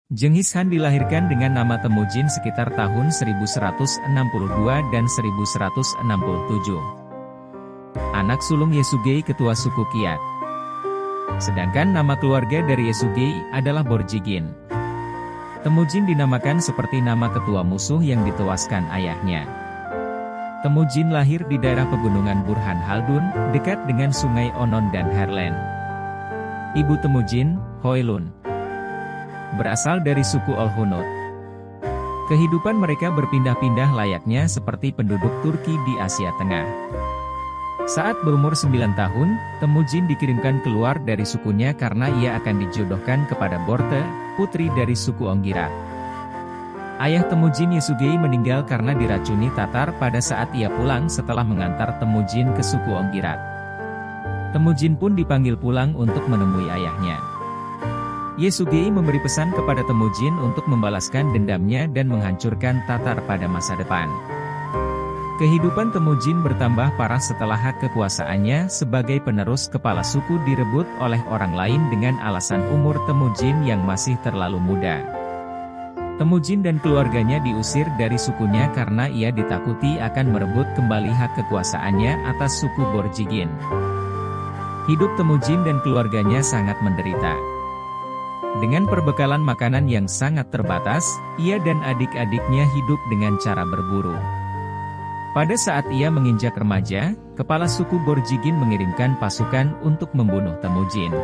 Genghis Khan dilahirkan dengan nama Temujin sekitar tahun 1162 dan 1167. Anak sulung Yesugei ketua suku Kiat. Sedangkan nama keluarga dari Yesugei adalah Borjigin. Temujin dinamakan seperti nama ketua musuh yang ditewaskan ayahnya. Temujin lahir di daerah pegunungan Burhan Haldun, dekat dengan sungai Onon dan Herlen. Ibu Temujin, Hoilun, berasal dari suku Olhunut. Kehidupan mereka berpindah-pindah layaknya seperti penduduk Turki di Asia Tengah. Saat berumur 9 tahun, Temujin dikirimkan keluar dari sukunya karena ia akan dijodohkan kepada Borte, putri dari suku Onggirat. Ayah Temujin Yesugei meninggal karena diracuni Tatar pada saat ia pulang setelah mengantar Temujin ke suku Onggirat. Temujin pun dipanggil pulang untuk menemui ayahnya. Yesugei memberi pesan kepada Temujin untuk membalaskan dendamnya dan menghancurkan Tatar pada masa depan. Kehidupan Temujin bertambah parah setelah hak kekuasaannya sebagai penerus kepala suku direbut oleh orang lain dengan alasan umur Temujin yang masih terlalu muda. Temujin dan keluarganya diusir dari sukunya karena ia ditakuti akan merebut kembali hak kekuasaannya atas suku Borjigin. Hidup Temujin dan keluarganya sangat menderita. Dengan perbekalan makanan yang sangat terbatas, ia dan adik-adiknya hidup dengan cara berburu. Pada saat ia menginjak remaja, kepala suku Borjigin mengirimkan pasukan untuk membunuh Temujin.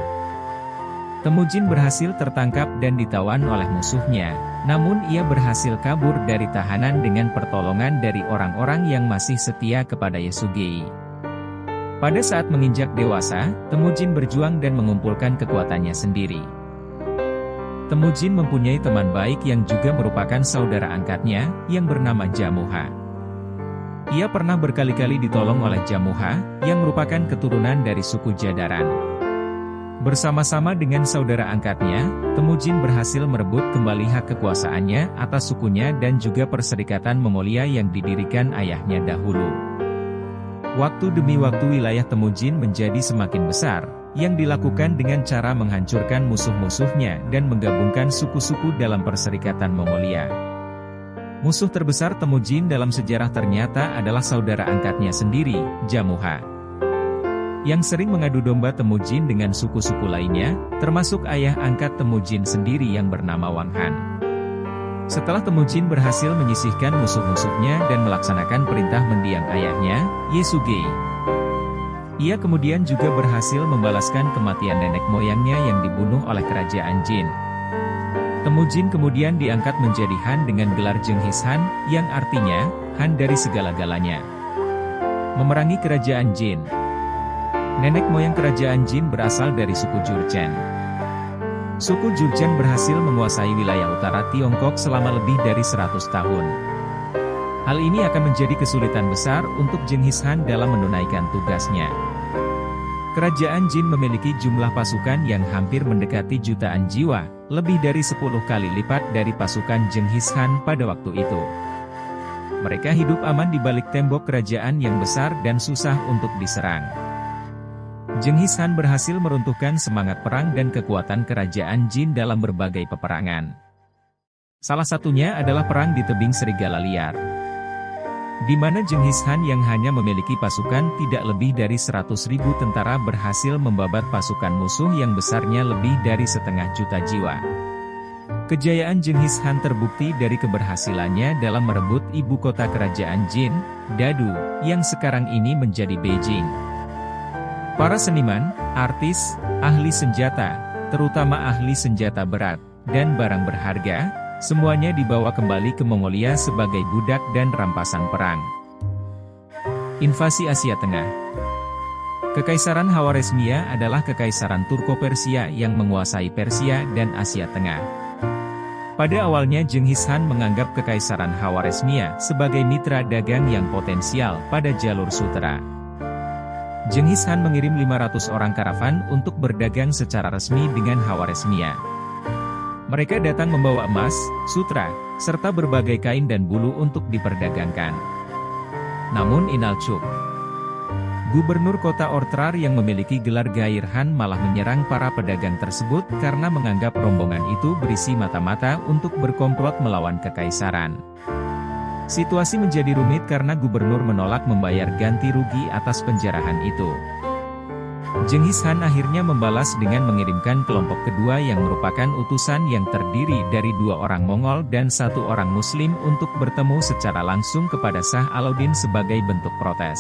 Temujin berhasil tertangkap dan ditawan oleh musuhnya, namun ia berhasil kabur dari tahanan dengan pertolongan dari orang-orang yang masih setia kepada Yesugei. Pada saat menginjak dewasa, Temujin berjuang dan mengumpulkan kekuatannya sendiri. Temujin mempunyai teman baik yang juga merupakan saudara angkatnya, yang bernama Jamuha. Ia pernah berkali-kali ditolong oleh Jamuha, yang merupakan keturunan dari suku Jadaran. Bersama-sama dengan saudara angkatnya, Temujin berhasil merebut kembali hak kekuasaannya atas sukunya dan juga perserikatan Mongolia yang didirikan ayahnya dahulu. Waktu demi waktu wilayah Temujin menjadi semakin besar, yang dilakukan dengan cara menghancurkan musuh-musuhnya dan menggabungkan suku-suku dalam perserikatan Mongolia. Musuh terbesar Temujin dalam sejarah ternyata adalah saudara angkatnya sendiri, Jamuha, yang sering mengadu domba Temujin dengan suku-suku lainnya, termasuk ayah angkat Temujin sendiri yang bernama Wang Han. Setelah Temujin berhasil menyisihkan musuh-musuhnya dan melaksanakan perintah mendiang ayahnya, Yesugei, ia kemudian juga berhasil membalaskan kematian nenek moyangnya yang dibunuh oleh kerajaan Jin. Temujin kemudian diangkat menjadi Han dengan gelar Genghis Han, yang artinya, Han dari segala-galanya. Memerangi kerajaan Jin. Nenek moyang kerajaan Jin berasal dari suku Jurchen. Suku Jurchen berhasil menguasai wilayah utara Tiongkok selama lebih dari 100 tahun. Hal ini akan menjadi kesulitan besar untuk Genghis Khan dalam menunaikan tugasnya. Kerajaan Jin memiliki jumlah pasukan yang hampir mendekati jutaan jiwa, lebih dari 10 kali lipat dari pasukan Genghis Khan pada waktu itu. Mereka hidup aman di balik tembok kerajaan yang besar dan susah untuk diserang. Genghis Khan berhasil meruntuhkan semangat perang dan kekuatan kerajaan Jin dalam berbagai peperangan. Salah satunya adalah perang di tebing Serigala Liar, di mana Genghis Khan yang hanya memiliki pasukan tidak lebih dari 100.000 tentara berhasil membabat pasukan musuh yang besarnya lebih dari 500.000 jiwa. Kejayaan Genghis Khan terbukti dari keberhasilannya dalam merebut ibu kota kerajaan Jin, Dadu, yang sekarang ini menjadi Beijing. Para seniman, artis, ahli senjata, terutama ahli senjata berat, dan barang berharga, semuanya dibawa kembali ke Mongolia sebagai budak dan rampasan perang. Invasi Asia Tengah. Kekaisaran Khawarizmia adalah kekaisaran Turko-Persia yang menguasai Persia dan Asia Tengah. Pada awalnya Genghis Khan menganggap kekaisaran Khawarizmia sebagai mitra dagang yang potensial pada jalur sutera. Genghis Khan mengirim 500 orang karavan untuk berdagang secara resmi dengan Khawarizmia. Mereka datang membawa emas, sutra, serta berbagai kain dan bulu untuk diperdagangkan. Namun Inalchuq, Gubernur kota Ortrar yang memiliki gelar Gair Han malah menyerang para pedagang tersebut karena menganggap rombongan itu berisi mata-mata untuk berkomplot melawan kekaisaran. Situasi menjadi rumit karena gubernur menolak membayar ganti rugi atas penjarahan itu. Jenghis Han akhirnya membalas dengan mengirimkan kelompok kedua yang merupakan utusan yang terdiri dari 2 orang Mongol dan 1 orang Muslim untuk bertemu secara langsung kepada Shah Alauddin sebagai bentuk protes.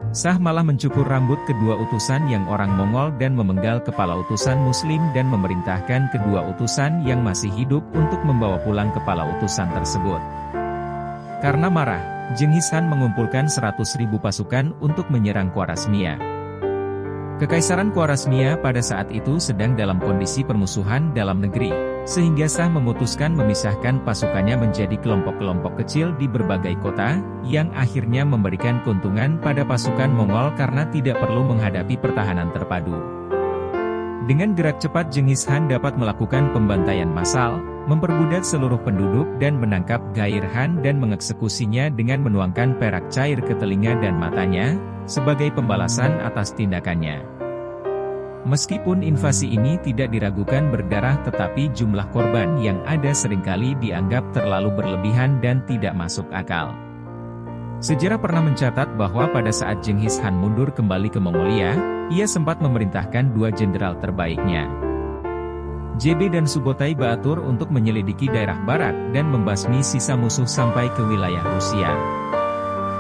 Shah malah mencukur rambut kedua utusan yang orang Mongol dan memenggal kepala utusan Muslim dan memerintahkan kedua utusan yang masih hidup untuk membawa pulang kepala utusan tersebut. Karena marah, Jenghis Han mengumpulkan 100.000 pasukan untuk menyerang Khwarezmia. Kekaisaran Khwarezmia pada saat itu sedang dalam kondisi permusuhan dalam negeri, sehingga Shah memutuskan memisahkan pasukannya menjadi kelompok-kelompok kecil di berbagai kota, yang akhirnya memberikan keuntungan pada pasukan Mongol karena tidak perlu menghadapi pertahanan terpadu. Dengan gerak cepat Jenghis Han dapat melakukan pembantaian massal, memperbudak seluruh penduduk dan menangkap Gair Han dan mengeksekusinya dengan menuangkan perak cair ke telinga dan matanya, sebagai pembalasan atas tindakannya. Meskipun invasi ini tidak diragukan berdarah tetapi jumlah korban yang ada seringkali dianggap terlalu berlebihan dan tidak masuk akal. Sejarah pernah mencatat bahwa pada saat Jenghis Han mundur kembali ke Mongolia, ia sempat memerintahkan 2 jenderal terbaiknya, JB dan Subotai Baatur untuk menyelidiki daerah barat dan membasmi sisa musuh sampai ke wilayah Rusia.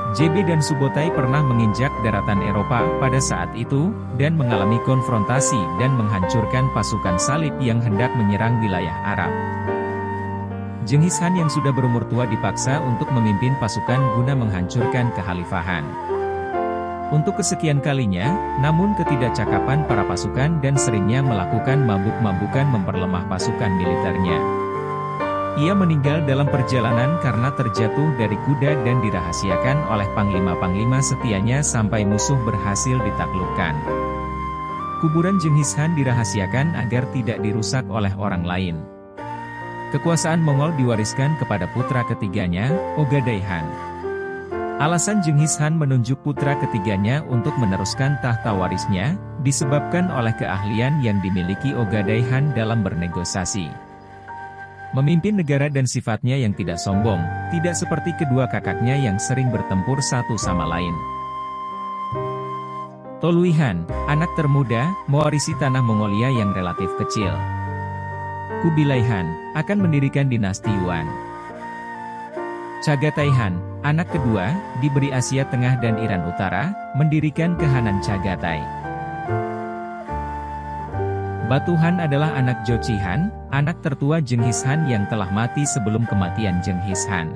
JB dan Subotai pernah menginjak daratan Eropa pada saat itu, dan mengalami konfrontasi dan menghancurkan pasukan salib yang hendak menyerang wilayah Arab. Jenghis Han yang sudah berumur tua dipaksa untuk memimpin pasukan guna menghancurkan kekhalifahan. Untuk kesekian kalinya, namun ketidakcakapan para pasukan dan seringnya melakukan mabuk-mabukan memperlemah pasukan militernya. Ia meninggal dalam perjalanan karena terjatuh dari kuda dan dirahasiakan oleh panglima-panglima setianya sampai musuh berhasil ditaklukkan. Kuburan Jenghis Han dirahasiakan agar tidak dirusak oleh orang lain. Kekuasaan Mongol diwariskan kepada putra ketiganya, Ogadai Han. Alasan Jenghis Han menunjuk putra ketiganya untuk meneruskan tahta warisnya, disebabkan oleh keahlian yang dimiliki Ogadai Han dalam bernegosiasi. Memimpin negara dan sifatnya yang tidak sombong, tidak seperti kedua kakaknya yang sering bertempur satu sama lain. Tolui Han, anak termuda, mewarisi tanah Mongolia yang relatif kecil. Kubilai Han, akan mendirikan dinasti Yuan. Chagatai Han, anak kedua, diberi Asia Tengah dan Iran Utara, mendirikan Kehanan Chagatai. Batu Han adalah anak Jochi Han, anak tertua Jenghis Han yang telah mati sebelum kematian Jenghis Han.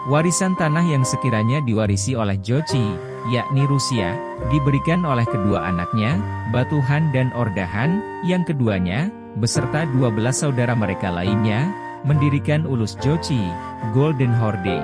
Warisan tanah yang sekiranya diwarisi oleh Jochi, yakni Rusia, diberikan oleh kedua anaknya, Batu Han dan Orda Han, yang keduanya, beserta 12 saudara mereka lainnya, mendirikan Ulus Jochi, Golden Horde.